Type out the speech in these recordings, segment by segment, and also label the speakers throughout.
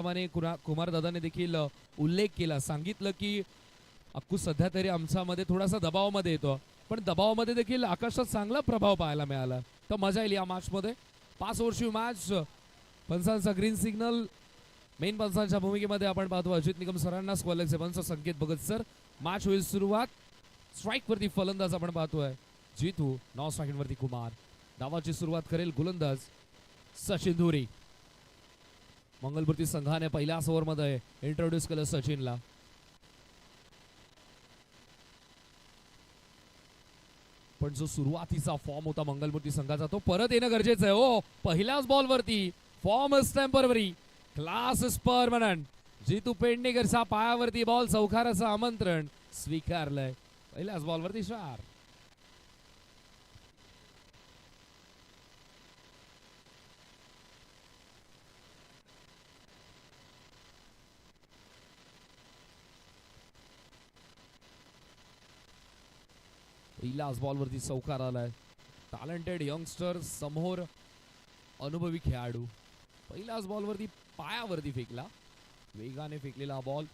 Speaker 1: प्रमाणे कुमार दादाने देखील उल्लेख केला, सांगितलं की अक्कू सध्या तरी आमच्यामध्ये थोडासा दबावामध्ये येतो, पण दबावामध्ये देखील आकाशात चांगला प्रभाव पाहायला मिळाला. तर मजा येईल या मॅचमध्ये. 5 ओव्हरची मॅच, पंचांचा ग्रीन सिग्नल. मेन पंचांच्या भूमिकेमध्ये आपण पाहतो अजित निकम सरांना, स्क्वेअर सेव्हनचा संकेत बघत सर. मॅच होईल सुरुवात. स्ट्राईक वरती फलंदाज आपण पाहतोय जितू, नॉन स्ट्राईक वरती कुमार. डावाची सुरुवात करेल गोलंदाज सचिन धुरी. मंगलमूर्ती संघाने पहिल्याच ओव्हरमध्ये इंट्रोड्यूस केलं सचिनला. पण जो सुरुवातीचा फॉर्म होता मंगलमूर्ती संघाचा तो परत येणं गरजेचं आहे. हो, पहिल्याच बॉलवरती form is temporary, class is permanent. Jitu पेडणेकरच्या पायावरती बॉल चौकाराचं आमंत्रण स्वीकारलंय. पहिल्याच बॉलवरती 4. पहिल्याच बॉलवरती चौकार आलाय. टॅलेंटेड यंगस्टर समोर, अनुभवी खेळाडू. पहिल्याच बॉलवरती पायावरती फेकला, वेगाने फेकलेला बॉल.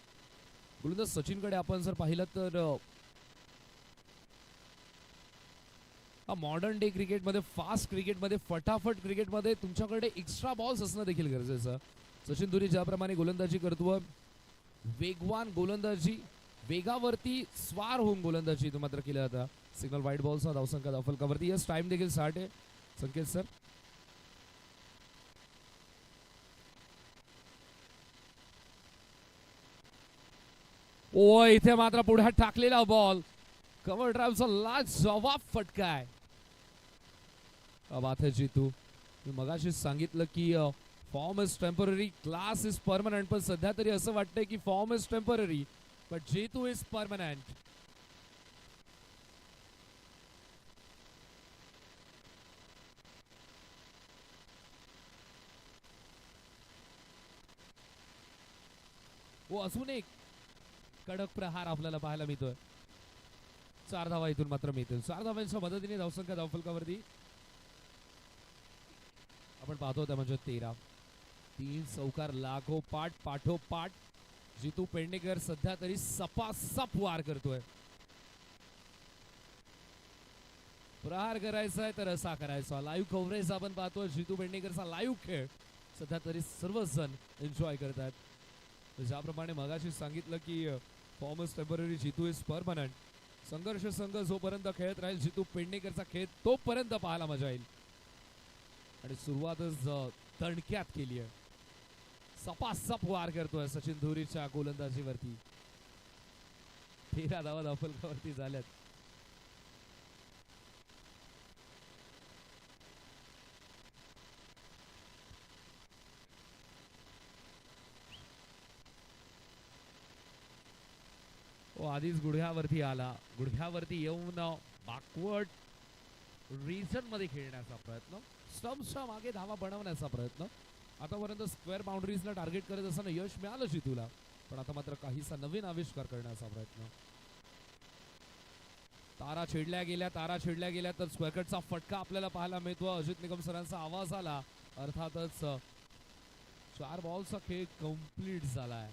Speaker 1: गोलंदाज सचिनकडे आपण जर पाहिलं तर मॉडर्न डे क्रिकेटमध्ये, फास्ट क्रिकेटमध्ये, फटाफट क्रिकेटमध्ये तुमच्याकडे एक्स्ट्रा बॉल्स असणं देखील गरजेचं. सचिन धुरी ज्याप्रमाणे गोलंदाजी करतो, वेगवान गोलंदाजी, वेगावरती स्वार होऊन गोलंदाजी मात्र केला जाता. सिग्नल वाईट बॉलचा धावसंख्या धावफलकावरती. यस, टाइम देखील 60 आहे संकेत सर. ओ, इथे मात्र पुढ्यात टाकलेला बॉल, कव्हर ड्राईव्हचा लाजवाब फटका आहे. बात है जीतू, मी मगाशीच सांगितलं की form is temporary, class is permanent. पण सध्या तरी असं वाटतंय की form is temporary but Jitu is permanent. हो, अजून एक कडक प्रहार आपल्याला पाहायला मिळतोय. 4 धावा इथून मात्र मिळतील. 4 धावांच्या मदतीने धावसंख्या धावफलकावरती आपण पाहतो त्या म्हणजे 13. 3 चौकार लागोपाठ पाठोपाठ. जितू पेडणेकर सध्या तरी सपासप वार करतोय. प्रहार करायचा आहे तर असा करायचा. लाईव्ह कव्हरेज आपण पाहतोय जितू पेडणेकरचा लाईव्ह खेळ सध्या तरी सर्वच जण एन्जॉय करतात. ज्याप्रमाणे मगाशी सांगितलं की form is temporary, Jitu is permanent. संघर्ष संघ जोपर्यंत खेळत राहील जितू पेडणेकरचा खेळ तोपर्यंत पाहायला मजा येईल. आणि सुरुवातच तणक्यात केली आहे. सपासप वार करतोय सचिन धुरीच्या गोलंदाजीवरती. 13 धावा धावफलकावरती झाल्यात. आधीच गुडघ्यावरती आला, गुडघ्यावरती येऊन बॅकवर्ड रीजन मध्ये खेळण्याचा प्रयत्न, स्टम्प्सच्या मागे धावा बनवण्याचा प्रयत्न. आतापर्यंत स्क्वेअर बाउंड्रीजला टार्गेट करत असताना यश मिळालं जितूला, पण आता मात्र काहीसा नवीन आविष्कार करण्याचा प्रयत्न. तारा छेडल्या गेल्या तर स्क्वेअरकटचा फटका आपल्याला पाहायला मिळतो. अजित निकम सरांचा आवाज आला. अर्थातच 4 बॉलचा खेळ कंप्लीट झालाय.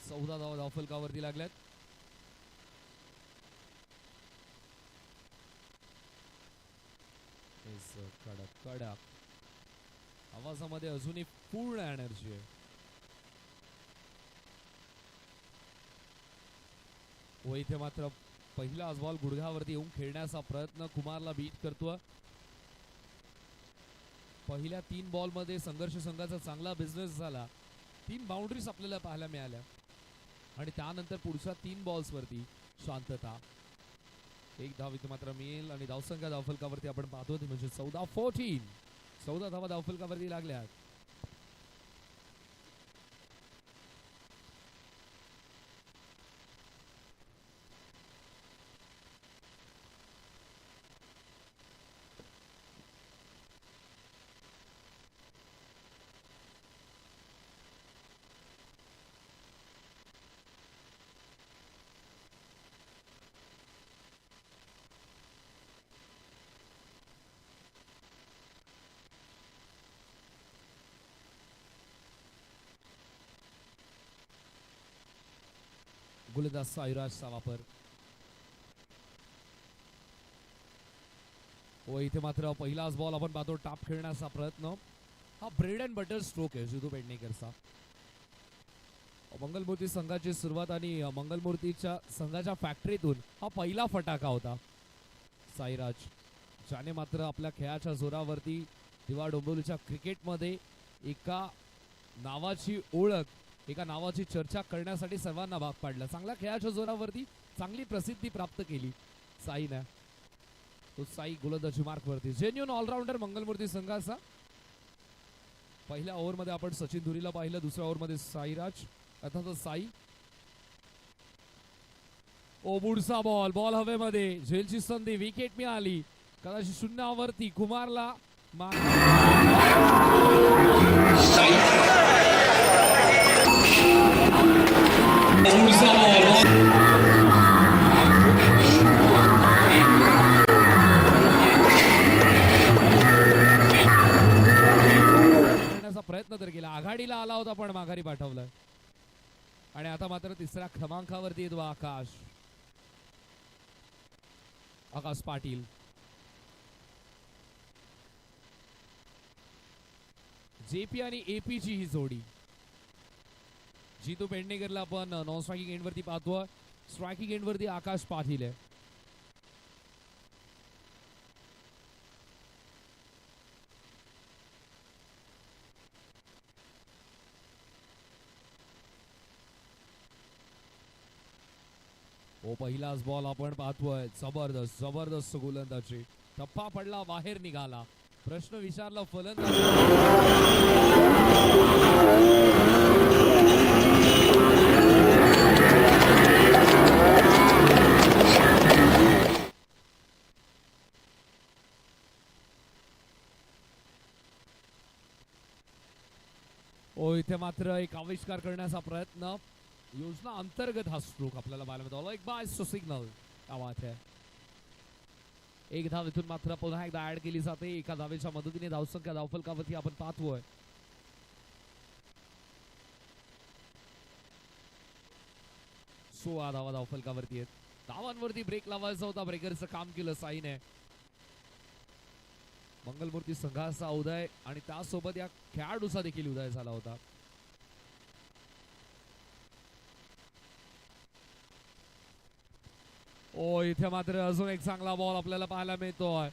Speaker 1: चौदा धावा धावफलकावरती लागल्यात. कडक कडक आवाजामध्ये अजूनही पूर्ण एनर्जी आहे. व इथे मात्र पहिलाच बॉल गुडघ्यावरती येऊन खेळण्याचा प्रयत्न, कुमारला बीट करतोय. पहिल्या 3 बॉल मध्ये संघर्ष संघाचा चांगला बिझनेस झाला. 3 बाउंड्रीज आपल्याला पाहायला मिळाल्या आणि त्यानंतर पुढच्या 3 बॉल्स वरती शांतता. 1 धाव इथे मात्र मिळेल आणि धावसंख्या धावफलकावरती आपण पाहतो ती म्हणजे 14-14. 14 धावा धावफलकावरती लागल्या. गोलंदाज साईराजचा वापर. व इथे मात्र पहिलाच बॉल आपण पाहतो टाप खेळण्याचा प्रयत्न. हा ब्रेड अँड बटर स्ट्रोक आहे जितू पेडणेकरचा. मंगलमूर्ती संघाची सुरुवात आणि मंगलमूर्तीच्या संघाच्या फॅक्टरीतून हा पहिला फटाका होता. साईराज ज्याने मात्र आपल्या खेळाच्या जोरावरती दिवा डोंबिवलीच्या क्रिकेटमध्ये एका नावाची ओळख, एका नावाची चर्चा करण्यासाठी सर्वांना भाग पाडलं. चांगल्या खेळाच्या जोरावरती चांगली प्रसिद्धी प्राप्त केली साईने. तो साई गोलंदाजी मार्कवरती जेन्युन ऑलराऊंडर मंगलमूर्ती संघाचा. पहिल्या ओव्हरमध्ये आपण सचिन धुरीला पाहिलं, दुसऱ्या ओव्हरमध्ये साईराज अर्थात साई. पुढचा बॉल हवेमध्ये, झेलची संधी, विकेट मिळाली कदाचित शून्यावरती. कुमारला प्रयत्न तर केला, आघाडीला आला होता पण माघारी पाठवलं. आणि आता मात्र तिसऱ्या क्रमांकावरती येतो आकाश पाटील. जेपी आणि एपीची ही जोडी. जितू पेडणेकरला आपण नॉन स्ट्रायकिंग एंड वरती पाहतोय, स्ट्रायकिंग एंड वरती आकाश पाटील आहे. पहिलाच बॉल आपण पाहतोय, जबरदस्त जबरदस्त गोलंदाजी. टप्पा पडला, बाहेर निघाला. प्रश्न विचारला फलंदाज. इथे मात्र एक आविष्कार करण्याचा प्रयत्न. योजना अंतर्गत हा स्ट्रोक आपल्याला पाहायला मिळतो. एक बाय सिग्नल. क्या बात है. एक धाव इथून मात्र पुन्हा एकदा ऍड केली जाते. एका धावेच्या मदतीने धावसंख्या धावफलकावरती आपण पाहतोय. 16 धावा धावफलकावरती आहेत. धावांवरती ब्रेक लावायचा होता, ब्रेकरचं काम केलं साईने. मंगलमूर्ती संघाचा उदय आणि त्यासोबत या खेळाडूचा देखील उदय झाला होता. इथे मात्र अजून एक चांगला बॉल आपल्याला पाहायला मिळतोय.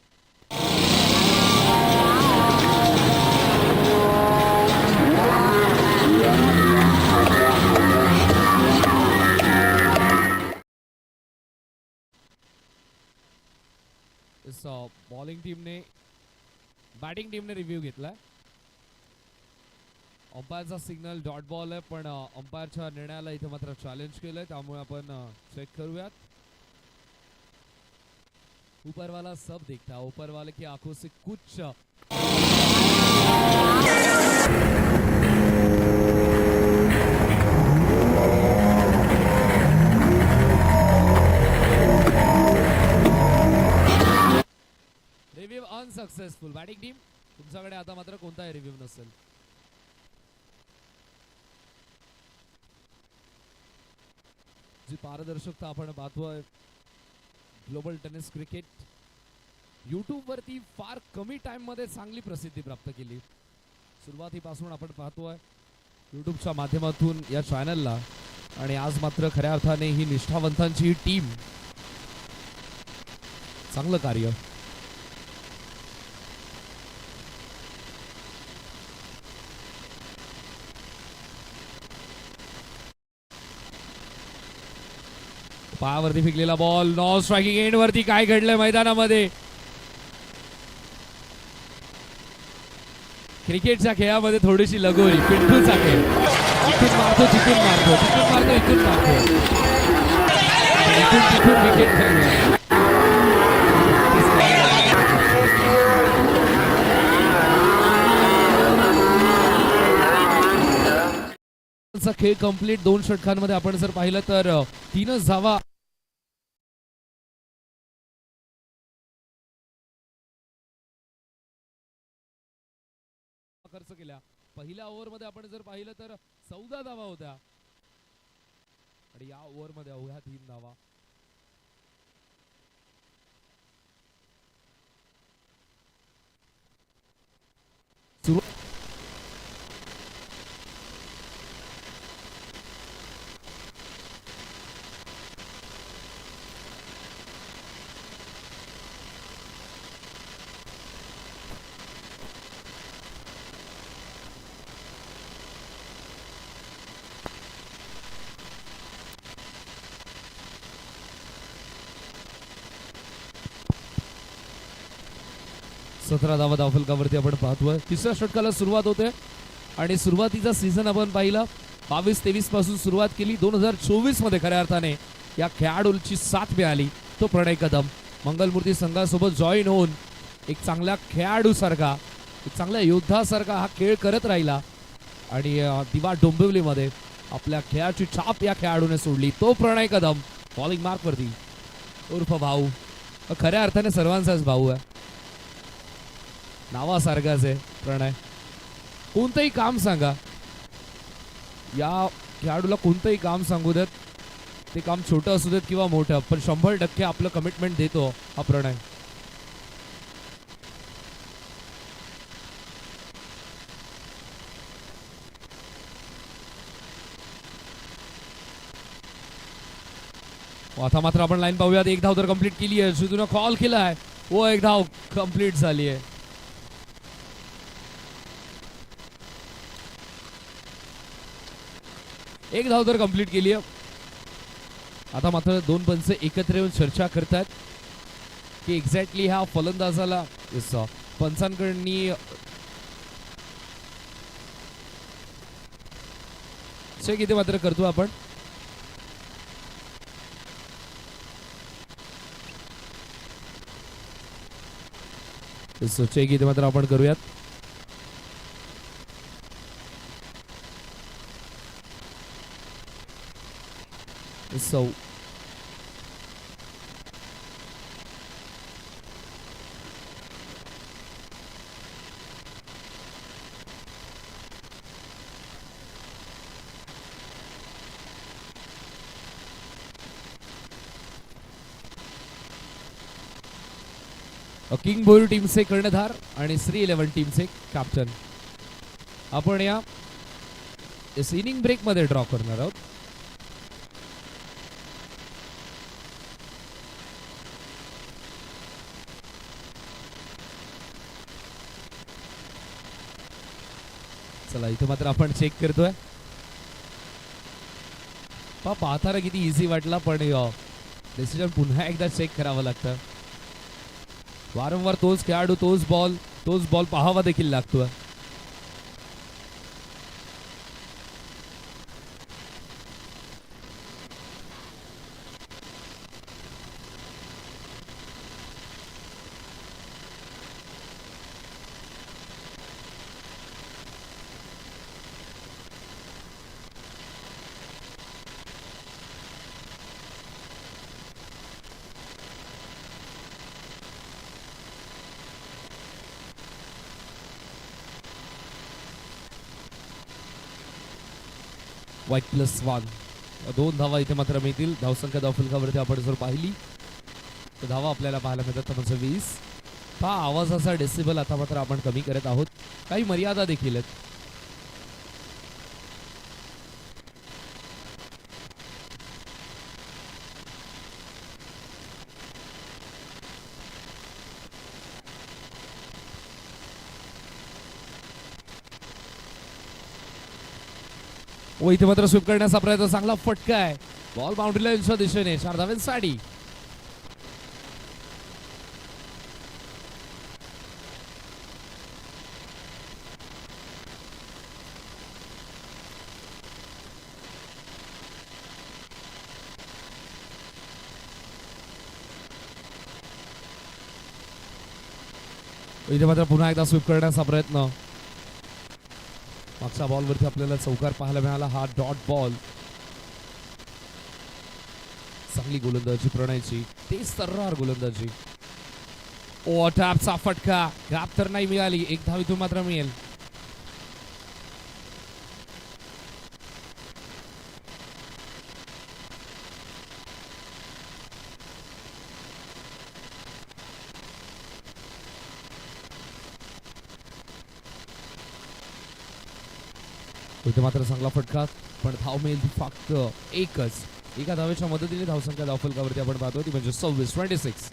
Speaker 1: बॉलिंग टीमने बॅटिंग टीमने रिव्ह्यू घेतलाय. अंपायरचा सिग्नल डॉट बॉल आहे, पण अंपायरच्या निर्णयाला इथे मात्र चॅलेंज केलंय, त्यामुळे आपण चेक करूयात. ऊपर वाला सब देखता, ऊपर वाले की आंखों से कुछ रिव्ह्यू अनसक्सेसफुल. बॅटिंग टीम तुमच्याकडे आता मात्र कोणताही रिव्ह्यू नसेल. जी पारदर्शकता आपण पाहतोय ग्लोबल टेनिस क्रिकेट यूट्यूब वरती फार कमी टाइम मध्ये चांगली प्रसिद्धी प्राप्त केली. सुरुवातीपासून आपण पाहतोय यूट्यूबच्या माध्यमातून या चॅनलला, आणि आज मात्र खऱ्या अर्थाने ही निष्ठावंतांची टीम चांगलं कार्य. पायावरती फेकलेला बॉल, नॉन स्ट्रायकिंग एंड वरती. काय घडलंय मैदानामध्ये? क्रिकेटच्या खेळामध्ये थोडीशी लगोरी, पिंटूचा खेळ. इथून मारतो, तिथून मारतो, तिथून मारतो, इथून मारतो, इथून तिथून विकेट खेळतो. खेळ कंप्लीट 2 षटकांमध्ये आपण जर पाहिलं तर 3च धावा खर्च केल्या. पहिल्या ओव्हर मध्ये आपण जर पाहिलं तर 14 धावा होत्या. आणि या ओव्हरमध्ये अवघ्या 3 धावा. सुरू 17 धावा धावफलकावरती आपण पाहतोय. तिसऱ्या षटकाला सुरुवात होते आणि सुरुवातीचा सीझन आपण पाहिला 22-23 पासून सुरुवात केली. 2024 मध्ये खऱ्या अर्थाने या खेळाडूची साथ मिळाली. तो प्रणय कदम मंगलमूर्ती संघासोबत जॉईन होऊन एक चांगल्या खेळाडूसारखा, एक चांगल्या योद्धासारखा हा खेळ करत राहिला आणि दिवा डोंबिवलीमध्ये आपल्या खेळाची छाप या खेळाडूने सोडली. तो प्रणय कदम बॉलिंग मार्कवरती उर्फ भाऊ. खऱ्या अर्थाने सर्वांचाच भाऊ आहे, नावासारखाच आहे प्रणय. कोणतंही काम सांगा या खेळाडूला, कोणतंही काम सांगू देत, ते काम छोटं असू देत किंवा मोठं, पण 100% आपलं कमिटमेंट देतो हा प्रणय. आता मात्र आपण लाईन पाहूयात. एक धाव तर कंप्लीट केली आहे, सिद्धूने कॉल केला आहे व एक धाव कंप्लीट झाली आहे. एक धाव तर कंप्लीट केली आहे. आता मात्र दोन पंच एकत्र येऊन चर्चा करतात की एक्झॅक्टली ह्या फलंदाजाला पंचांकडनी चेक इथे मात्र करतो आपण. चेक इथे मात्र आपण करूयात. So किंग बोरू टीमचे कर्णधार आणि श्री 11 टीमचे कॅप्टन आपण या इनिंग ब्रेक मध्ये ड्रॉ करणार आहोत. चला इथे मात्र आपण चेक करतोय. पाहताना किती इझी वाटला, पण डिसिजन पुन्हा एकदा चेक करावं लागतं. वारंवार तोच खेळाडू, तोच बॉल पाहावा देखील लागतोय. व्हाईट +1 2 धावा इथे मात्र मिळतील. धावसंख्या धावफलकावरती आपण जर पाहिली तर धावा आपल्याला पाहायला मिळतात 20. हा आवाजाचा डेसिबल आता मात्र आपण कमी करत आहोत. काही मर्यादा देखील आहेत. व इथे मात्र स्वीप करण्याचा प्रयत्न, चांगला फटका आहे. बॉल बाउंड्री लाईनच्या दिशेने 4 धावांसाठी. इथे मात्र पुन्हा एकदा स्वीप करण्याचा प्रयत्न. मागच्या बॉलवरती आपल्याला चौकार पाहायला मिळाला. हा डॉट बॉल. चांगली गोलंदाजी प्रणयची, तेज सर्रार गोलंदाजी. ओ टॅपचा फटका, गॅप तर नाही मिळाली. एक धाव इथून मात्र मिळेल. इथे मात्र चांगला फटका, पण धाव मिळेल फक्त एकच. एका धावेच्या मदतीने धावसंख्या धावफलकावरती आपण पाहतो ती म्हणजे 26.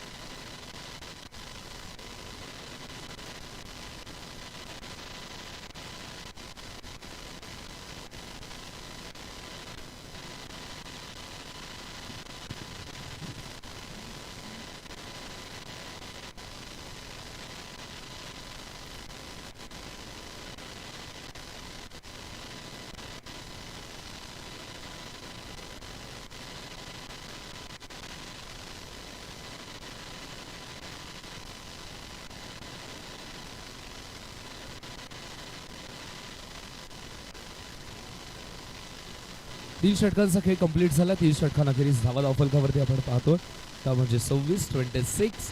Speaker 1: तीन षटकांचा खेळ कंप्लीट झाला. 30 षटकांअखेरीस धावा धावफलकावरती आपण पाहतो त्या म्हणजे 26.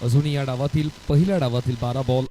Speaker 1: अजूनही या डावातील पहिल्या डावातील 12 ball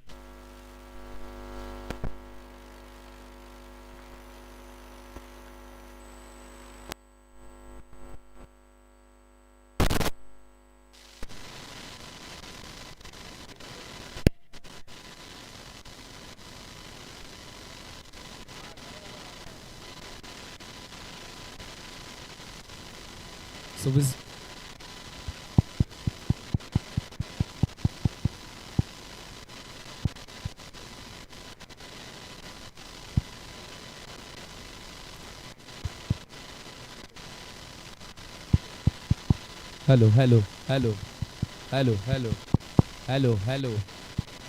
Speaker 1: hello hello hello hello hello hello hello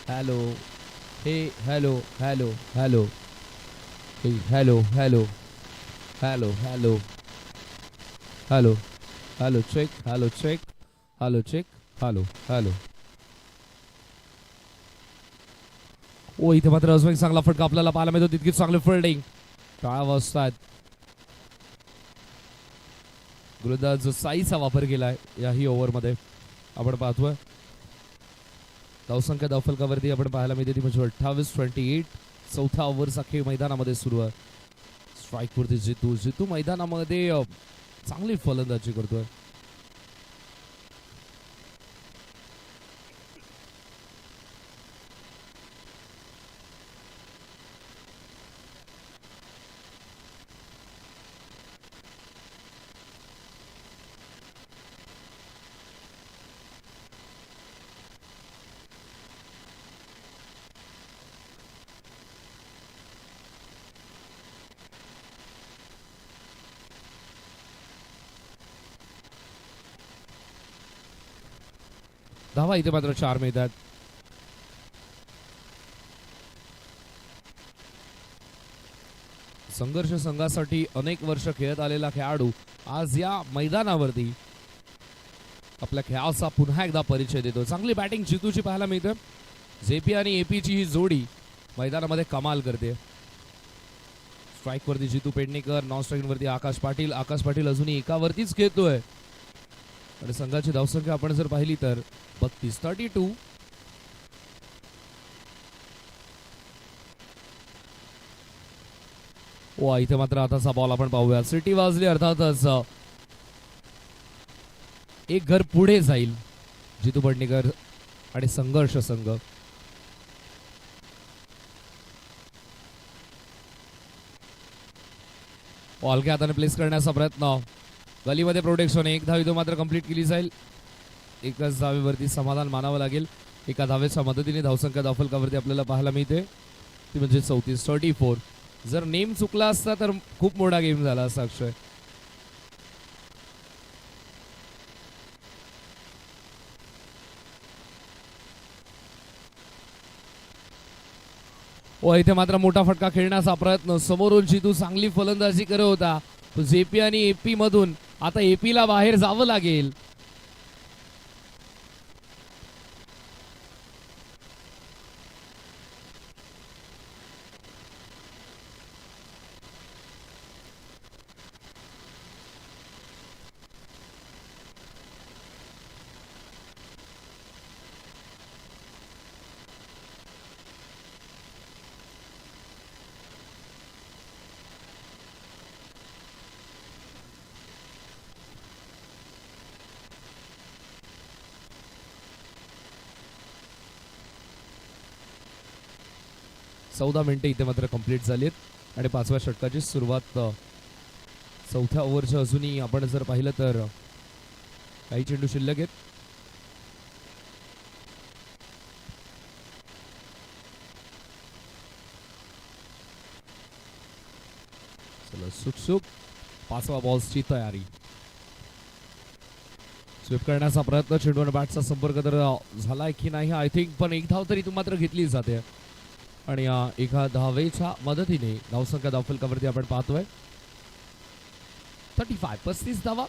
Speaker 1: hello hey hello hello hello hey hello hello hello hello hello hello check hello check hello check hello hello. ओ इथे मात्र अजून एक चांगला फटका आपल्याला पाहायला मिळतो. तितकीच चांगली फिल्डिंग टाळा वाजतात. गोलंदाज साईचा वापर केलाय याही ओव्हरमध्ये आपण पाहतोय. धावसंख्या धावफलकावरती आपण पाहायला मिळते ती म्हणजे 28. चौथा ओव्हरचा खेळ मैदानामध्ये सुरू आहे. स्ट्राईक वरती जितू मैदानामध्ये चांगली फलंदाजी करतोय. धावा इथे मात्र 4 मिळतात. संघर्ष संघासाठी अनेक वर्ष खेळत आलेला खेळाडू आज या मैदानावरती आपल्या खेळाचा पुन्हा एकदा परिचय देतो. चांगली बॅटिंग जितूची पाहायला मिळते. जेपी आणि एपीची ही जोडी मैदानामध्ये कमाल करते. स्ट्राईक वरती जितू पेडणेकर, नॉन स्ट्राईक वरती आकाश पाटील अजूनही एकावरतीच खेळतोय. आणि संघाची धावसंख्या आपण जर पाहिली तर 32. वा इथे मात्र आताचा बॉल आपण पाहूया. सिटी वाजली अर्थातच एक घर पुढे जाईल जितू पेडणेकर आणि संघर्ष संघ. हलक्या हाताने प्लेस करण्याचा प्रयत्न. गलीमध्ये प्रोटेक्शन. एक धाव मात्र कंप्लीट केली जाईल. एकाच धावेवरती समाधान मानावं लागेल. एका धावेच्या मदतीने धावसंख्या धावफलकावरती आपल्याला पाहायला मिळते ती म्हणजे 34. जर नेम चुकला असता तर खूप मोठा गेम झाला असता अक्षय. व इथे मात्र मोठा फटका खेळण्याचा प्रयत्न. समोरून जितू चांगली फलंदाजी करत होता. जेपी आणि एपी मधून आता एपीला बाहेर जावं लागेल. 14 मिनिटे इथे मात्र कंप्लीट झाली आहेत आणि 5व्या षटकाची सुरुवात 4थ्या ओव्हरच्या अजूनही आपण जर पाहिलं तर काही चेंडू शिल्लक आहेत. चला सुखसुख 5वा बॉल्सची तयारी. स्वीप करण्याचा प्रयत्न, चेंडूवर बॅटचा संपर्क तर झालाय की नाही आय थिंक, पण एक धाव तरी मात्र घेतली जाते आणि एका धावेच्या मदतीने धावसंख्या धावफलकावरती आपण पाहतोय 35 धावा.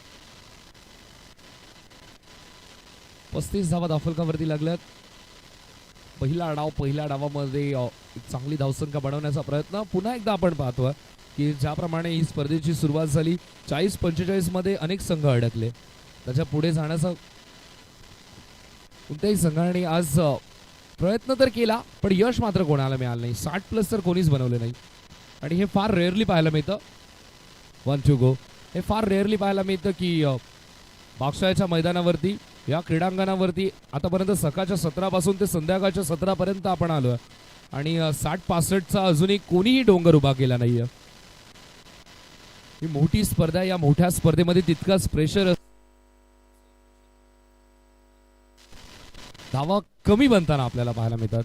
Speaker 1: 35 धावा धावफलकावरती लागल्यात. पहिल्या डावामध्ये एक चांगली धावसंख्या बनवण्याचा प्रयत्न पुन्हा एकदा आपण पाहतोय की ज्याप्रमाणे ही स्पर्धेची सुरुवात झाली 40-45 मध्ये अनेक संघ अडकले. त्याच्या पुढे जाण्याचा कोणत्याही संघाने आज प्रयत्न तर केला पण यश मात्र कोणाला मिळालं नाही. 60+ तर कोणीच बनवले नाही आणि हे फार रेअरली पाहायला मिळतं. 1 to go हे फार रेअरली पाहायला मिळतं की बागशाळच्या मैदानावरती या क्रीडांगणावरती आतापर्यंत सकाळच्या 17 पासून ते संध्याकाळच्या 17 पर्यंत आपण आलोय आणि 60-65चा अजूनही कोणीही डोंगर उभा केला नाहीये. ही मोठी स्पर्धा, या मोठ्या स्पर्धेमध्ये तितकाच प्रेशर, धावा कमी बनताना आपल्याला पाहायला मिळतात.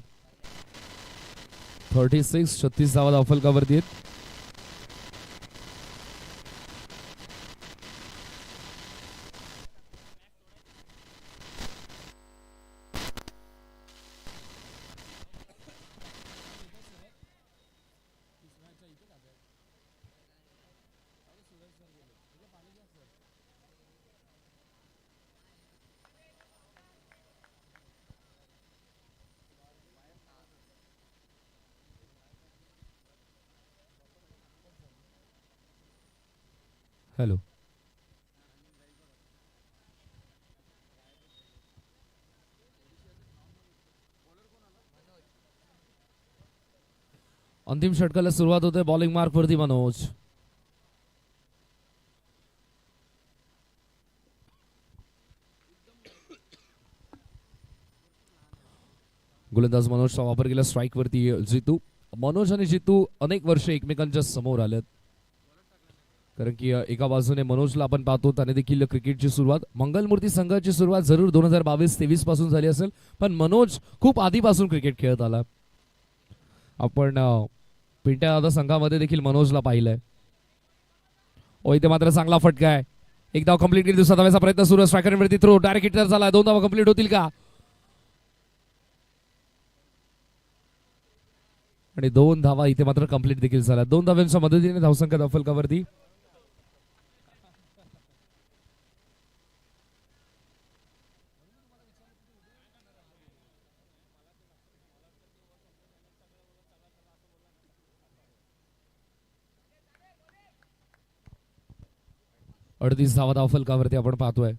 Speaker 1: 36 धावा धावफलकावरती आहेत. हॅलो, अंतिम षटकाला सुरुवात होते. बॉलिंग मार्क वरती मनोज. गोलंदाज मनोजचा वापर केला. स्ट्राईक वरती जितू. मनोज आणि जितू अनेक वर्ष एकमेकांच्या समोर आलेत, कारण की एका बाजूने मनोजला आपण पाहतो त्याने देखील क्रिकेटची सुरुवात मंगलमूर्ती संघाची सुरुवात जरूर 2022-23 पासून झाली असेल, पण मनोज खूप आधीपासून क्रिकेट खेळत आला. आपण पिंट्या दादा संघामध्ये देखील मनोजला पाहिलंय. ओ इथे मात्र चांगला फटका आहे. एक धाव कंप्लीट केली. दुसरा धावाचा प्रयत्न सुरू. स्ट्रायकरवरती थ्रो डायरेक्ट हिटर झाला. 2 धावा कंप्लीट होतील का? आणि 2 धावा इथे मात्र कंप्लीट देखील झाल्या. 2 धाव्यांच्या मदतीने धावसंख्या धावफलकावरती 38 धावा धावफलकावरती आपण पाहतोय.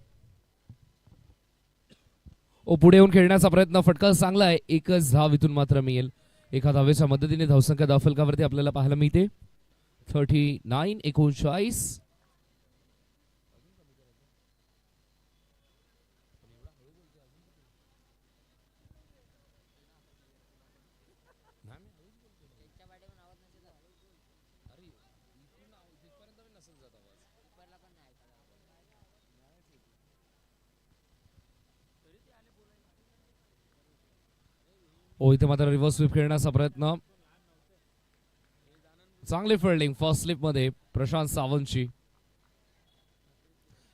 Speaker 1: ओ पुढे येऊन खेळण्याचा प्रयत्न. फटका चांगला आहे. एकच धाव इथून मात्र मिळेल. एका धावेच्या मदतीने धावसंख्या धावफलकावरती आपल्याला पाहायला मिळते 39-39. ओ इथे मात्र रिव्हर्स स्वीप खेळण्याचा प्रयत्न. चांगली फिल्डिंग फर्स्ट स्लिप मध्ये प्रशांत सावंतची.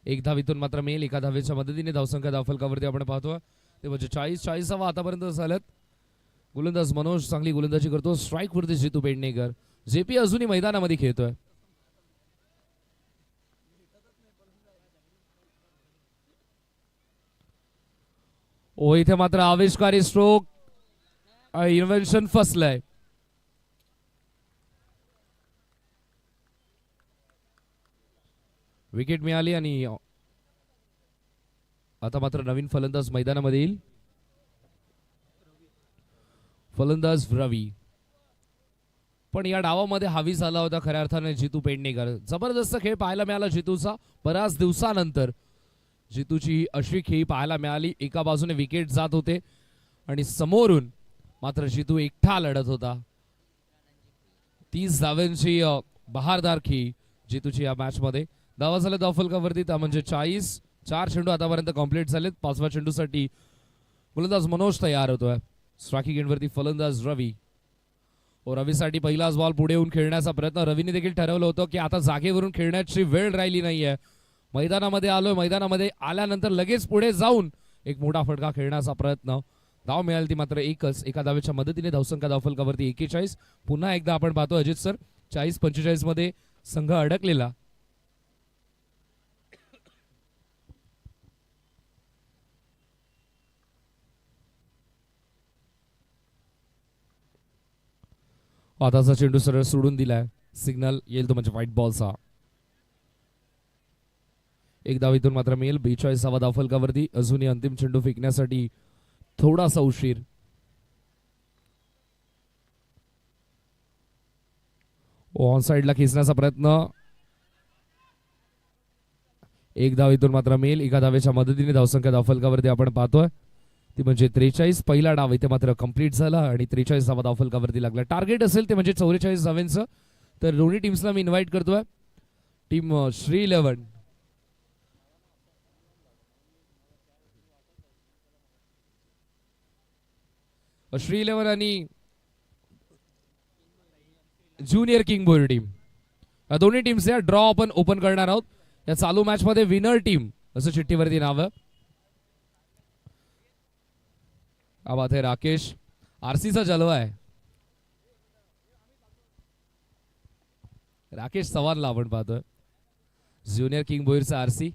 Speaker 1: एक धाव इथून मात्र मिळेल. एका धावेच्या मदतीने धावसंख्या धावफलकावरती आपण पाहतोय ते म्हणजे 40 धावा आतापर्यंत झाल्यात. गोलंदाज मनोज चांगली गोलंदाजी करतो. स्ट्राईक वरती जितू पेडणेकर. जेपी अजूनही मैदानामध्ये खेळतोय. ओ इथे मात्र आविष्कारी स्ट्रोक इन्व्हेन्शन फसलंय. विकेट मिळाली आणि आता मात्र नवीन फलंदाज मैदानामध्ये येईल. फलंदाज रवी. पण या डावामध्ये हावी झाला होता खऱ्या अर्थाने जितू पेडणेकर. जबरदस्त खेळ पाहायला मिळाला जितूचा. बऱ्याच दिवसानंतर जितूची अशी खेळी पाहायला मिळाली. एका बाजूने विकेट जात होते आणि समोरून मात्र जितू एकटा लढत होता. 30 धावांची बहारदार खेळी जेतूची या मॅच मध्ये. धावा झाल्या धावफलकावरती त्या म्हणजे 40. 4 चेंडू आतापर्यंत कंप्लीट झालेत. 5व्या चेंडूसाठी फलंदाज मनोज तयार होतोय. स्ट्रायकिंग एंडवरती फलंदाज रवी. रवीसाठी पहिलाच बॉल पुढे येऊन खेळण्याचा प्रयत्न. रवीने देखील ठरवलं होतं की आता जागेवरून खेळण्याची वेळ राहिली नाहीये. मैदानामध्ये आलोय, मैदानामध्ये आल्यानंतर लगेच पुढे जाऊन एक मोठा फटका खेळण्याचा प्रयत्न. धाव मिळाली ती मात्र एकच. एका धावेच्या मदतीने धावसंख्या धावफलकावरती 41. पुन्हा एकदा आपण पाहतो अजित सर 40-45 मध्ये संघ अडकलेला. आताचा चेंडू सरळ सोडून दिलाय. सिग्नल येईल तो म्हणजे व्हाईट बॉलचा. एक धावेतून मात्र मिळेल. 42वा धावफलकावरती. अजूनही अंतिम चेंडू फेकण्यासाठी थोडासा उशीर. ऑन साइडला खेचण्याचा प्रयत्न. एक धावेतून मात्र मिळेल. एका धावेच्या मदतीने धावसंख्या धावफलकावरती आपण पाहतोय ती म्हणजे 43. पहिला डाव इथे मात्र कंप्लीट झाला आणि 43वा धावफलकावरती लागला. टार्गेट असेल ते म्हणजे 44 धावांचं. तर दोन्ही टीम्सला मी इन्व्हाइट करतोय. टीम श्री 11 आणि ज्युनियर किंग बोयर टीम या दोन्ही टीम्स या ड्रॉ आपण ओपन करणार आहोत. या चालू मॅच मध्ये विनर टीम असं चिठ्ठीवरती नाव आहे. बात है राकेश. आरसीचा जलवा आहे. राकेश चव्हाणला आपण पाहतोय. ज्युनियर किंग बोईरचा आरसी.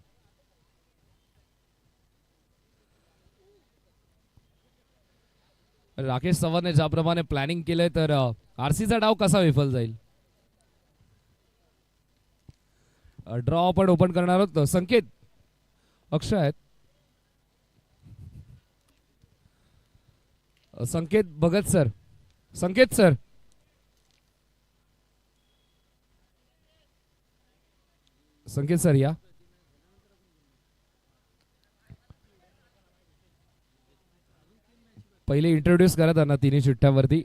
Speaker 1: राकेश चव्हाणने ज्याप्रमाणे प्लॅनिंग केलंय तर आरसीचा डाव कसा विफल जाईल. ड्रॉ आपण ओपन करणार आहोत. संकेत अक्षय आहेत. संकेत भगत सर. संकेत सर संकेत सर या. पहिले इंट्रोड्यूस करा त्यांना तिन्ही चिठ्ठ्यावरती.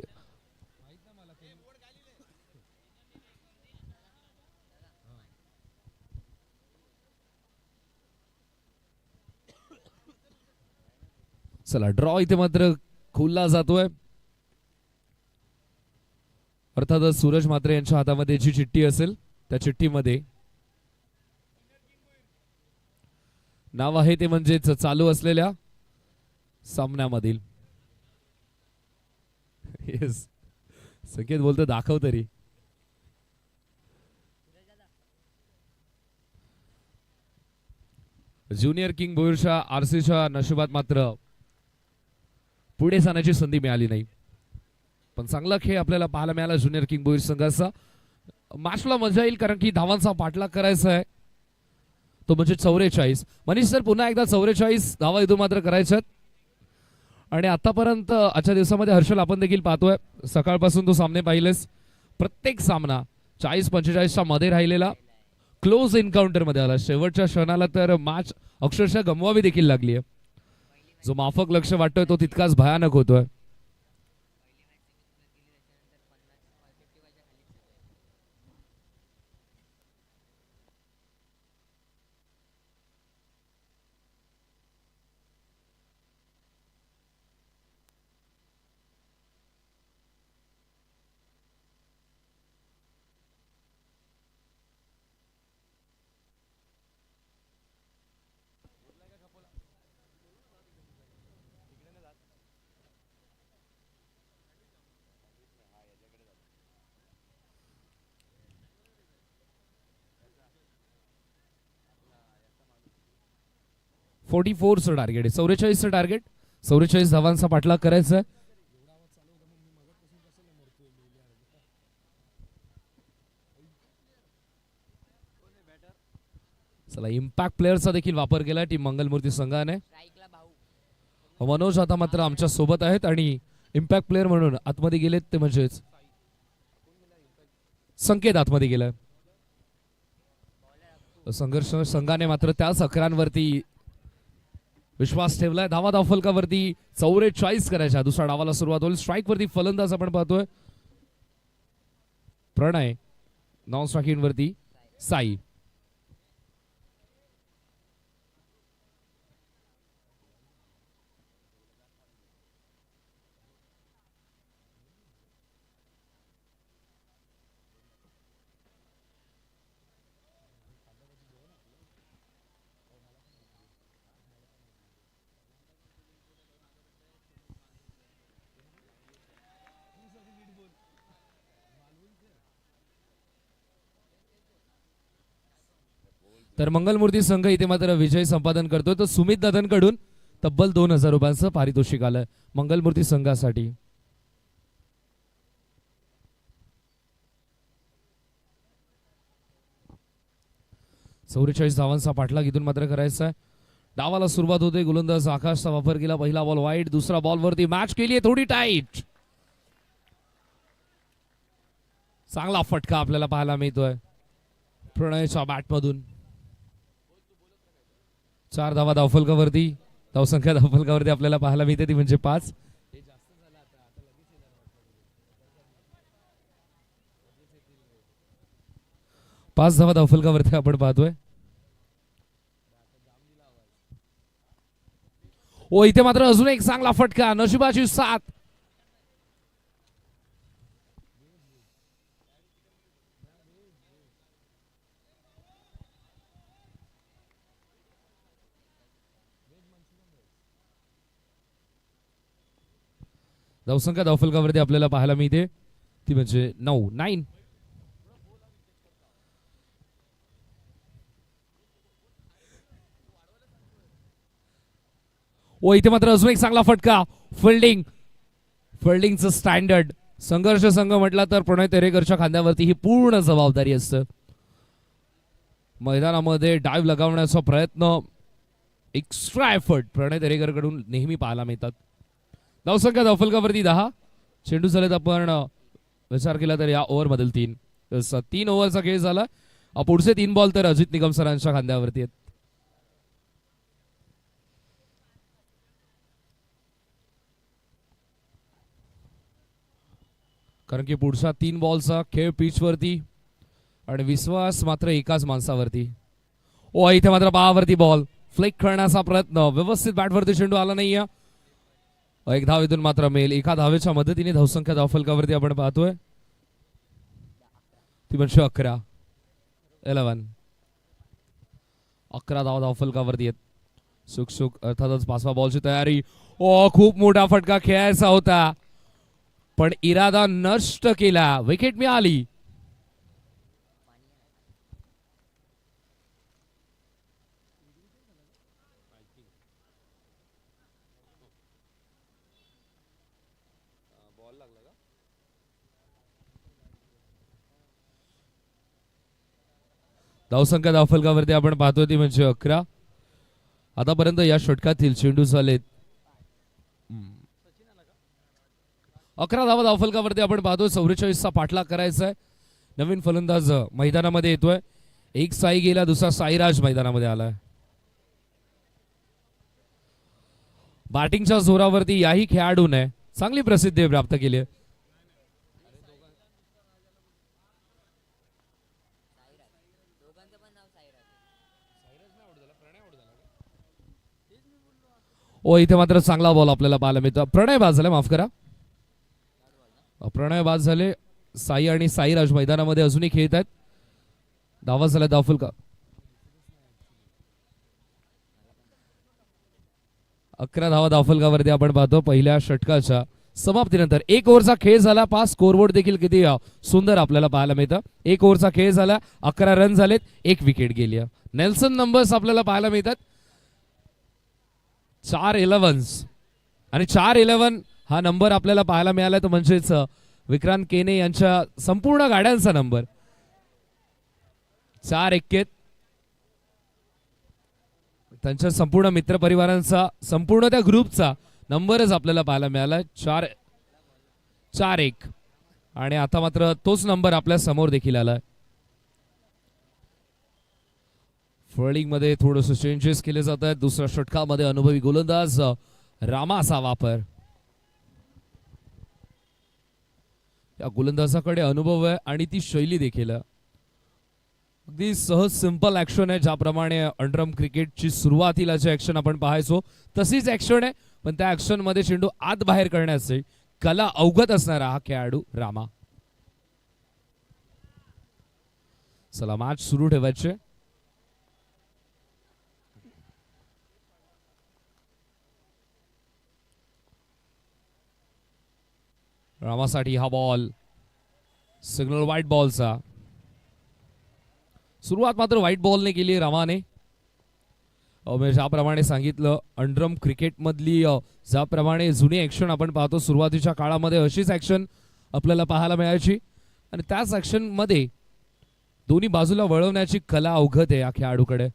Speaker 1: चला ड्रॉ इथे मात्र खुलला जातोय. अर्थातच सूरज मात्रे यांच्या हातामध्ये जी चिठ्ठी असेल त्या चिठ्ठीमध्ये नाव आहे ते म्हणजेच चालू असलेल्या सामन्यामधील. येस संकेत बोलतो दाखव तरी. ज्युनियर किंग बोईरच्या आरसीच्या नशिबात मात्र पुढे जाण्याची संधी मिळाली नाही. पण चांगला खेळ आपल्याला पाहायला मिळाला ज्युनियर किंग बोईर संघाचा. मॅचला मजा येईल कारण की धावांचा पाठलाग करायचा आहे तो म्हणजे 44. मनीष सर पुन्हा एकदा 44 धावा इथून मात्र करायच्यात. आणि आतापर्यंत आजच्या दिवसामध्ये हर्षल आपण देखील पाहतोय सकाळपासून तो सामने पाहिलेस. प्रत्येक सामना 40-45च्या मध्ये राहिलेला क्लोज एन्काउंटर मध्ये आला. शेवटच्या क्षणाला तर मॅच अक्षरशः गमवावी देखील लागली आहे. जो माफक लक्ष वाटतोय तो तितकाच भयानक होतोय. चं टार्गेट आहे. 44चं टार्गेट. 44 धावांचा पाठलाग करायचा आहे. चला इम्पॅक्ट प्लेअरचा देखील वापर केला टीम मंगलमूर्ती संघाने. मनोज आता मात्र आमच्या सोबत आहेत आणि इम्पॅक्ट प्लेअर म्हणून आतमध्ये गेलेत ते म्हणजेच संकेत आतमध्ये गेलाय. संघर्ष संघाने मात्र त्याच अकरांवरती विश्वास ठेवलाय. धावा धावफलकावरती 44 करायच्या. दुसऱ्या डावाला सुरुवात होईल. स्ट्राईक वरती फलंदाज आपण पाहतोय प्रणय, नॉन स्ट्रायकिंग वरती साई. तर मंगलमूर्ती संघ इथे मात्र विजय संपादन करतोय. तर सुमित दादांकडून तब्बल 2000 रुपयांचं पारितोषिक आलं मंगलमूर्ती संघासाठी. चौवेचाळीस धावांचा पाठलाग इथून मात्र करायचा आहे. डावाला सुरुवात होते. गोलंदाज आकाशचा वापर केला. पहिला बॉल वाईट, दुसरा बॉल वरती मॅच केली आहे थोडी टाईट. चांगला फटका आपल्याला पाहायला मिळतोय प्रणयच्या बॅटमधून. 4 धावा धावफलकावरती. धावसंख्या धावफलकावरती आपल्याला पाहायला मिळते ती म्हणजे 5. 5 धावा धावफलकावरती आपण पाहतोय. ओ इथे मात्र अजून एक चांगला फटका. नशिबाची साथ. धावसंख्या धावफलकावरती आपल्याला पाहायला मिळते ती म्हणजे 9. ओ इथे मात्र अजून एक चांगला फटका. फिल्डिंगचं स्टँडर्ड. संघर्ष संघ म्हटला तर प्रणय तेरेकरच्या खांद्यावरती ही पूर्ण जबाबदारी असते. मैदानामध्ये डाईव्ह लगावण्याचा प्रयत्न, एक्स्ट्रा एफर्ट प्रणय तेरेकर कडून नेहमी पाहायला मिळतात. धावसंख्या धावफलकावरती 10. चेंडू झालेत आपण विचार केला तर या ओव्हर मधील 3. 3 ओव्हरचा खेळ झाला. पुढचे 3 बॉल तर अजित निकम सरांच्या खांद्यावरती आहेत. कारण की पुढच्या 3 बॉलचा खेळ पिचवरती आणि विश्वास मात्र एकाच माणसावरती. ओ इथे मात्र पाहावरती बॉल फ्लेक करण्याचा प्रयत्न. व्यवस्थित बॅटवरती चेंडू आला नाहीये. एक धाव इथून मात्र मिळेल. एका धावेच्या मदतीने धावसंख्या धावफलकावरती आपण पाहतोय ती म्हणजे 11. 11 धाव धावफलकावरती आहेत. सुख अर्थातच 5वा बॉलची तयारी. ओ खूप मोठा फटका खेळायचा होता पण इरादा नष्ट केला. विकेट मिळाली. धावसंख्या धावफलकावरती आपण पाहतोय ती म्हणजे 11. आतापर्यंत या षटकातील चेंडू झालेत 11 धावा धावफलकावरती आपण पाहतोय. 44चा पाठलाग करायचा आहे. नवीन फलंदाज मैदानामध्ये येतोय. एक साई गेला, दुसरा साईराज मैदानामध्ये आलाय. बॅटिंगच्या जोरावरती याही खेळाडूने चांगली प्रसिद्धी प्राप्त केली आहे. ओ इथे मात्र चांगला बॉल आपल्याला पाहायला मिळतो. प्रणय बाद झाले, माफ करा, प्रणय बाद झाले. साई आणि साईराज मैदानामध्ये अजूनही खेळत आहेत. धावा झाल्या धावफलका 11 धावा धावफलकावरती आपण पाहतो पहिल्या षटकाच्या समाप्तीनंतर. 1 ओव्हरचा खेळ झाला. 5 स्कोरबोर्ड देखील किती सुंदर आपल्याला पाहायला मिळतं. 1 ओव्हरचा खेळ झाला. 11 रन झालेत. 1 विकेट गेली. नेल्सन नंबर्स आपल्याला पाहायला मिळतात. 4 11 आणि 4 11 हा नंबर आपल्याला पाहायला मिळाला. तर म्हणजेच विक्रांत केने यांच्या संपूर्ण गाड्यांचा नंबर 4 21. त्यांच्या संपूर्ण मित्रपरिवारांचा, संपूर्ण त्या ग्रुपचा नंबरच आपल्याला पाहायला मिळाला 4 1. आणि आता मात्र तोच नंबर आपल्या समोर देखील आला. फिल्डिंग मध्ये थोडंसं चेंजेस केले जात आहेत. दुसऱ्या षटकामध्ये अनुभवी गोलंदाज रामाचा वापर. या गोलंदाजाकडे अनुभव आहे आणि ती शैली देखील आहे. अगदी सहज सिंपल ऍक्शन आहे, ज्याप्रमाणे अंडरआर्म क्रिकेटची सुरुवातीलाची ऍक्शन आपण पाहायचो तशीच ऍक्शन आहे, पण त्या ऍक्शन मध्ये चेंडू आत बाहेर करण्याचे कला अवगत असणारा हा खेळाडू रामा. चला मॅच सुरू ठेवायचे. रामासाठी हा बॉल सिग्नल व्हाईट बॉलचा. सुरुवात मात्र व्हाईट बॉलने केली रामाने. मी ज्याप्रमाणे सांगितलं अंडरआर्म क्रिकेटमधली ज्याप्रमाणे जुनी ऍक्शन आपण पाहतो सुरुवातीच्या काळामध्ये अशीच ऍक्शन आपल्याला पाहायला मिळायची आणि त्याच ऍक्शन मध्ये दोन्ही बाजूला वळवण्याची कला अवगत आहे या खेळाडूकडे.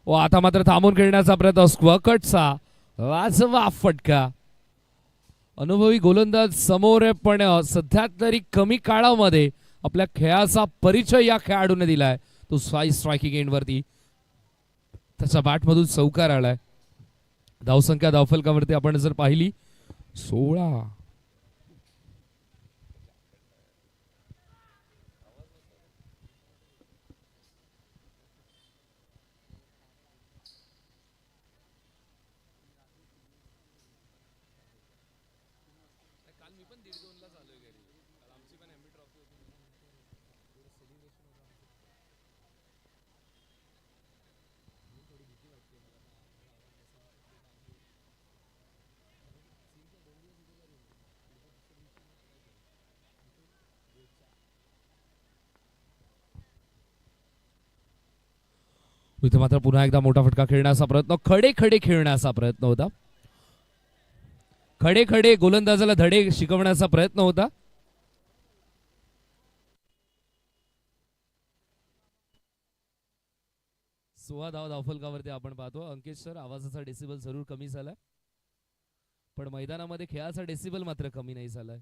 Speaker 1: व आता मात्र थांबून खेळण्याचा प्रयत्न स्क्वकटचा वाजवा फटका. अनुभवी गोलंदाज समोर आहे, पण सध्या तरी कमी काळामध्ये आपल्या खेळाचा परिचय या खेळाडूने दिलाय. तो स्ट्रायकिंग एंडवरती त्याच्या बॅटमधून चौकार आलाय. धावसंख्या धावफलकावरती आपण जर पाहिली 16. इथे मात्र पुन्हा एकदा मोठा फटका खेळण्याचा प्रयत्न, खडे खडे खेळण्याचा प्रयत्न होता. खडे खडे गोलंदाजाला धडे शिकवण्याचा प्रयत्न होता. सोळा धाव धावफलकावरती आपण पाहतो. अंकित सर, आवाजाचा डेसिबल जरूर कमी झालाय, पण मैदानामध्ये खेळाचा डेसिबल मात्र कमी नाही झालाय.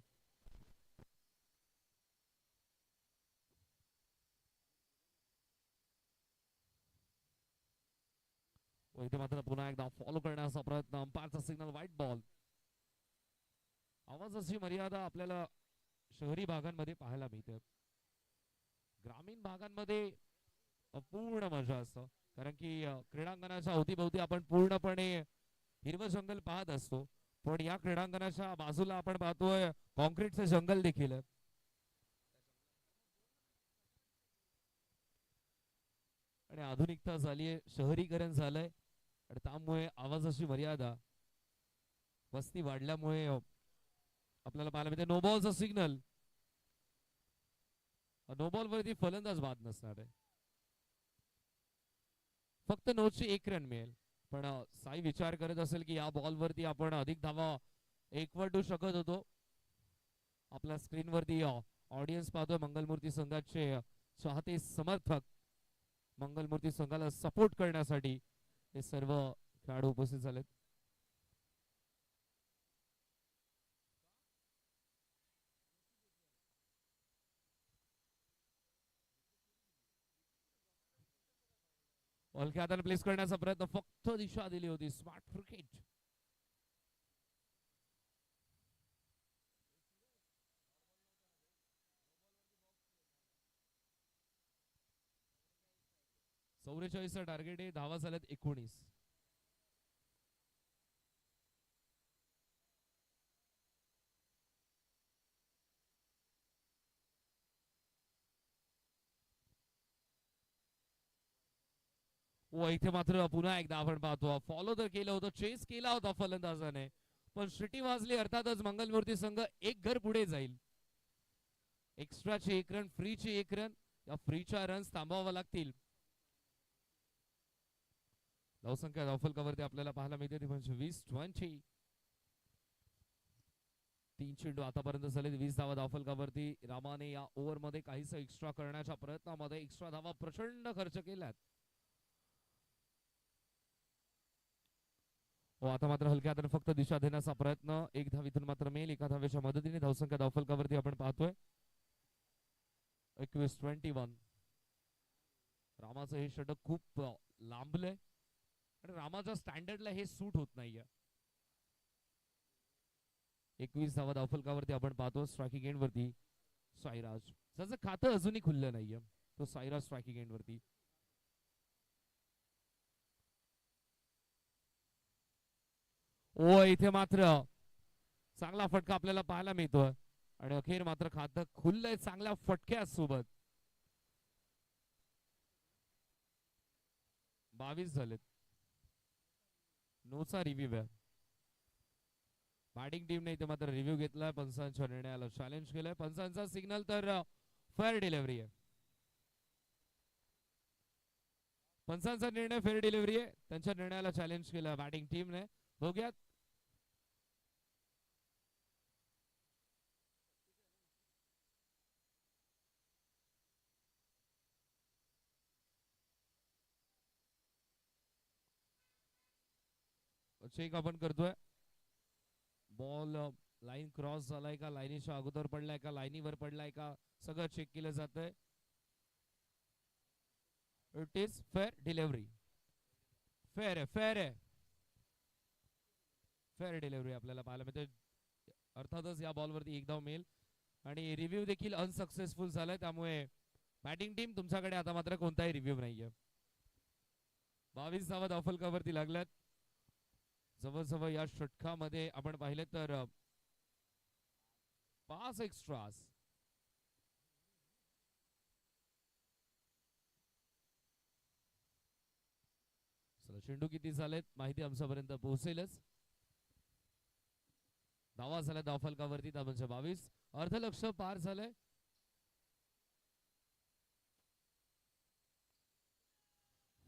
Speaker 1: इथे मात्र पुन्हा एकदा फॉलो करण्याचा प्रयत्न. अंपायरचा सिग्नल व्हाईट बॉल. आवाजाची मर्यादा आपल्याला शहरी भागांमध्ये पाहायला मिळते. ग्रामीण भागांमध्ये पूर्ण मजा असतं, कारण की क्रीडांगणाच्या अवतीभोवती आपण पूर्णपणे हिरवं जंगल पाहत असतो, पण या क्रीडांगणाच्या बाजूला आपण पाहतोय कॉन्क्रीटचं जंगल देखील आहे. आणि आधुनिकता झालीये, शहरीकरण झालंय आणि त्यामुळे आवाजाची मर्यादा, वस्ती वाढल्यामुळे आपल्याला पाहायला मिळते. नो बॉलचा सिग्नल. नो बॉल वरती फलंदाज बाद नसणार आहे, फक्त नोची 1 रन मिळेल. पण साई विचार करत असेल की या बॉल वरती आपण अधिक धावा एकवटू शकत होतो. आपल्या स्क्रीनवरती ऑडियन्स पाहतोय, मंगलमूर्ती संघाचे चाहते समर्थक मंगलमूर्ती संघाला सपोर्ट करण्यासाठी हे सर्व खेळाडू उपस्थित झालेत. हलक्या हाताने प्लेस करण्याचा प्रयत्न, फक्त दिशा दिली होती. Smart cricket. चा टार्गेट आहे, धावा झाल्यात 19. व इथे मात्र पुन्हा एकदा आपण पाहतो, फॉलो तर केलं होतं, चेस केला होता फलंदाजाने, पण शिटी वाजली. अर्थातच मंगलमूर्ती संघ एक घर पुढे जाईल. एक्स्ट्राची 1 रन, फ्रीची 1 रन, या फ्रीच्या रन्स थांबवाव्या लागतील. धावसंख्या धावफलकावरती आपल्याला पाहायला मिळते ती म्हणजे 20-20. 3 चेंडू आतापर्यंत झाले, 20 धावा धावफलकावरती. रामाने या ओव्हर मध्ये काहीसा एक्स्ट्रा करण्याच्या प्रयत्नामध्ये एक्स्ट्रा धावा प्रचंड खर्च केल्यात. आता मात्र हलक्या हाताने फक्त दिशा देण्याचा प्रयत्न. 1 धावीतून मात्र मिळेल, 1 धावेच्या मदतीने. धावसंख्या धावफलकावरती आपण पाहतोय 21-21. रामाचं हे षटक खूप लांबलंय आणि रामाच्या स्टँडर्डला हे सूट होत नाहीये. 21 धावा धावफलकावरती आपण पाहतो. स्ट्रायकिंग एंड वरती साईराज, त्याचं खातं अजूनही खुललं नाहीये. तो साईराज स्ट्रायकिंग एंड वरती. ओ इथे मात्र चांगला फटका आपल्याला पाहायला मिळतोय आणि अखेर मात्र खातं खुललंय चांगल्या फटक्यासोबत. 22 झालेत. नोचा रिव्ह्यू आहे. बॅटिंग टीमने इथे मात्र रिव्ह्यू घेतलाय, पंचांच्या निर्णयाला चॅलेंज केलंय. पंचांचा सिग्नल तर फेअर डिलिव्हरी आहे. पंचांचा निर्णय फेअर डिलिव्हरी आहे. त्यांच्या निर्णयाला चॅलेंज केलं बॅटिंग टीमने. बघूयात चेक आपण करतोय. बॉल लाईन क्रॉस झालाय का, लाईनीच्या अगोदर पडलाय का, लाईनीवर पडलाय का, सगळं चेक केलं जातंय. It is fair delivery. Fair आहे, फेअर आहे. फेअर डिलिव्हरी आपल्याला पाहायला मिळते. अर्थातच या बॉलवरती एक धाव मिळेल आणि रिव्ह्यू देखील अनसक्सेसफुल झालाय. त्यामुळे बॅटिंग टीम तुमच्याकडे आता मात्र कोणताही रिव्ह्यू नाहीये. 22 धावा धावफलकावरती लागल्यात. जवळजवळ या षटकामध्ये आपण पाहिले तर 5 एक्स्ट्रास. चेंडू किती झालेत माहिती आमच्यापर्यंत पोहोचेलच. धावा झाल्या धावफलकावरती म्हणजे 22. अर्धलक्ष पार झालंय.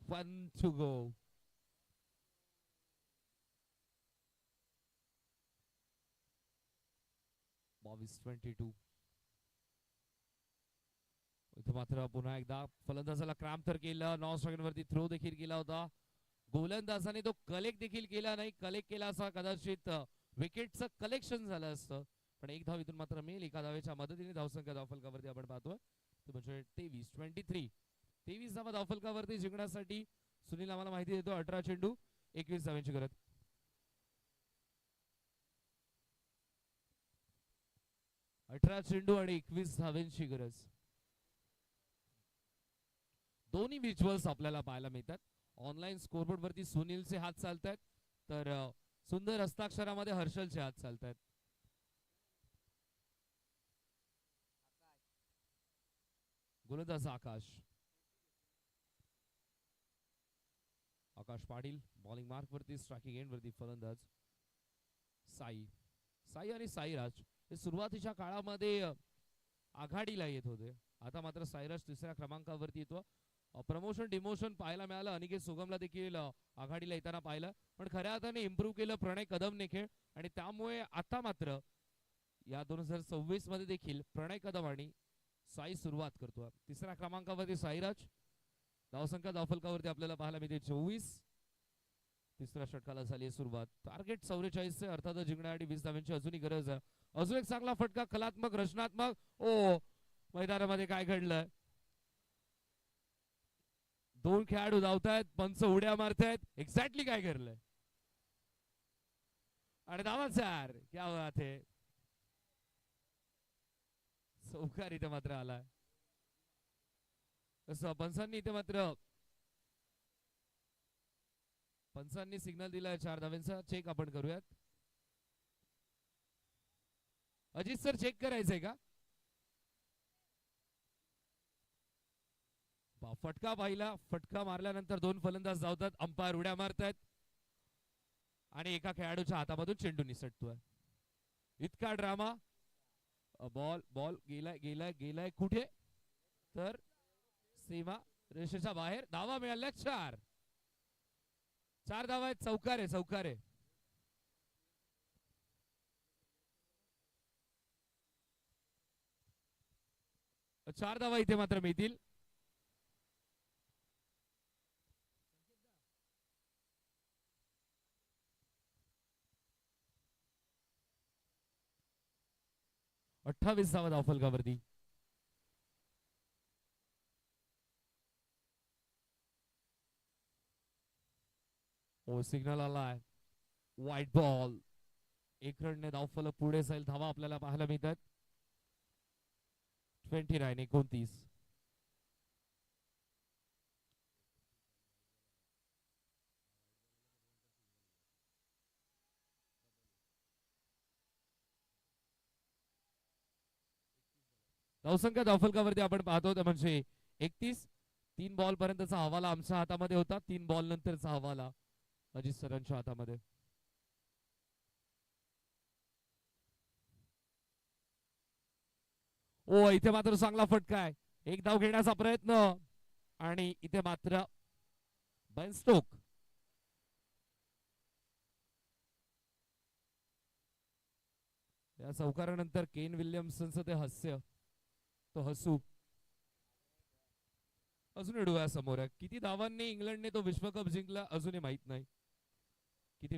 Speaker 1: One to go. बावीस 22. इथे मात्र पुन्हा एकदा फलंदाजाला क्रॅम्प तर केलं. 9 सेकंडवरती थ्रो देखील केला होता. गोलंदाजाने तो कलेक्ट देखील केला नाही. कलेक्ट केला असा कदाचित विकेटचं कलेक्शन झालं असतं. पण एक धाव इथून मात्र मिळेल. एका धावेच्या मदतीने धावसंख्या धावफलकावरती आपण पाहतोय म्हणजे 23. 23 धावा धावफलकावरती जिंकण्यासाठी सुनील आम्हाला माहिती देतो. 18 चेंडू 21 धाव्यांची गरज. 18 चेंडू आणि 21 धाव्यांची गरज. दोन्ही विज्युअल्स आपल्याला पाहायला मिळतात. ऑनलाईन स्कोरबोर्ड वरती सुनीलचे हात चालतात तर सुंदर हस्ताक्षरामध्ये हर्षलचे हात चालतात. गोलंदाज आकाश पाटील बॉलिंग मार्क वरती, स्ट्रायकिंग एंड वरती फलंदाज साई आणि साईराज हे सुरुवातीच्या काळामध्ये आघाडीला येत होते. आता मात्र साईराज तिसऱ्या क्रमांकावरती येतो. प्रमोशन डिमोशन पाहायला मिळालं. अनिकेत सुगमला देखील आघाडीला येताना पाहिलं. पण खऱ्या अर्थाने इम्प्रूव्ह केलं प्रणय कदमने खेळ आणि त्यामुळे आता मात्र या 2026 मध्ये देखील प्रणय कदम आणि साई सुरुवात करतो. तिसऱ्या क्रमांकावरती साईराज. धावसंख्या धावफलकावरती आपल्याला पाहायला मिळते 24. तिसऱ्या षटकाला झाली सुरुवात. टार्गेट 44 चे. अर्थात जिंकण्यासाठी 20 धाव्यांची अजूनही गरज आहे. अजून एक चांगला फटका, कलात्मक रचनात्मक. ओ मैदानामध्ये काय घडलं. 2 खेळाडू धावतायत, पंच उड्या मारतायत. एक्झॅक्टली काय घडलंय आणि धावा 4. क्या बात है. चौकार इथे मात्र आला. पंचांनी इथे मात्र पंचांनी सिग्नल दिलाय 4 धाव्यांचा. चेक आपण करूयात. अजित सर चेक करायचंय का. फटका पाहिला. फटका मारल्यानंतर 2 फलंदाज धावतात. अंपायर उड्या मारतायत आणि एका खेळाडूच्या हातामधून चेंडू निसटतोय. इतका ड्रामा. बॉल बॉल गेलाय गेलाय गेलाय कुठे तर सीमा रेषेच्या बाहेर. धावा मिळाल्या 4. 4 धावा आहेत. चौकार आहे, चौकार आहे. चार धावा इथे मात्र मिळतील. अठ्ठावीस धावा धावफलकावरती. ओ सिग्नल आलाय. White ball. 1 रनने धावफलक पुढे जाईल. धावा आपल्याला पाहायला मिळतात. 29. धावसंख्या धावफलकावरती आपण पाहतो ते म्हणजे 31. 3 बॉल पर्यंतचा हवाला आमच्या हातामध्ये होता. 3 बॉल नंतरचा हवाला अजित सरांच्या हातामध्ये. ओ इथे मात्र चांगला फटका आहे. एक धाव घेण्याचा प्रयत्न आणि इथे मात्र बेन स्टोक या चौकारानंतर केन विल्यमसनचं ते हास्य, तो हसू अजूनही डोळ्यासमोर आहे. किती धावांनी इंग्लंडने तो विश्वकप जिंकला अजूनही माहित नाही. किती